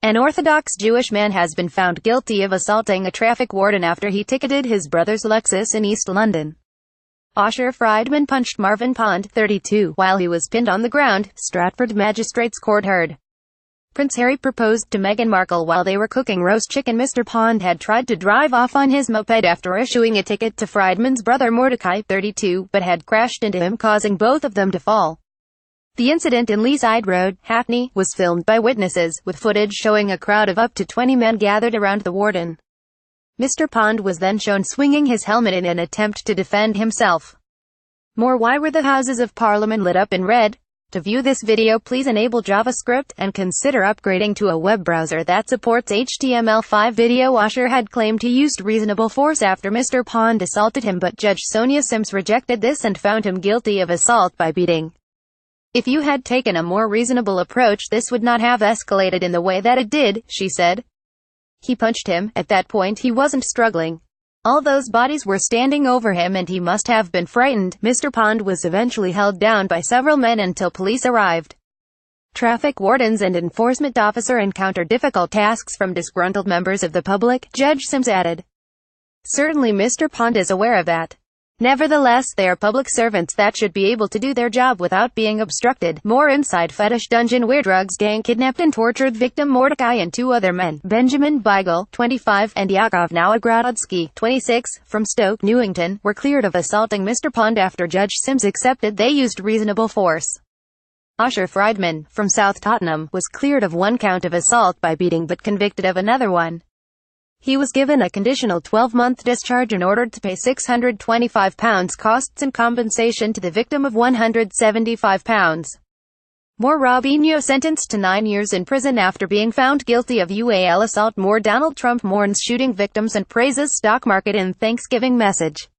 An Orthodox Jewish man has been found guilty of assaulting a traffic warden after he ticketed his brother's Lexus in East London. Osher Freidman punched Marvin Pond, 32, while he was pinned on the ground, Stratford Magistrates Court heard. Prince Harry proposed to Meghan Markle while they were cooking roast chicken. Mr. Pond had tried to drive off on his moped after issuing a ticket to Freidman's brother Mordechai, 32, but had crashed into him, causing both of them to fall. The incident in Leaside Road, Hackney, was filmed by witnesses, with footage showing a crowd of up to 20 men gathered around the warden. Mr. Pond was then shown swinging his helmet in an attempt to defend himself. Why were the Houses of Parliament lit up in red? To view this video, please enable JavaScript, and consider upgrading to a web browser that supports HTML5. Video. Osher had claimed he used reasonable force after Mr. Pond assaulted him, but Judge Sonia Sims rejected this and found him guilty of assault by beating. "If you had taken a more reasonable approach, this would not have escalated in the way that it did," she said. "He punched him. At that point he wasn't struggling. All those bodies were standing over him and he must have been frightened." Mr. Pond was eventually held down by several men until police arrived. Traffic wardens and enforcement officer encounter difficult tasks from disgruntled members of the public, Judge Sims added. "Certainly Mr. Pond is aware of that. Nevertheless, they are public servants that should be able to do their job without being obstructed." More inside fetish dungeon where drugs gang kidnapped and tortured victim Mordechai and two other men, Benjamin Beigel, 25, and Yakov Nowogrodsky, 26, from Stoke Newington, were cleared of assaulting Mr. Pond after Judge Sims accepted they used reasonable force. Osher Freidman, from South Tottenham, was cleared of one count of assault by beating but convicted of another one. He was given a conditional 12-month discharge and ordered to pay £625 costs and compensation to the victim of £175. Robinho sentenced to 9 years in prison after being found guilty of UAL assault. Donald Trump mourns shooting victims and praises stock market in Thanksgiving message.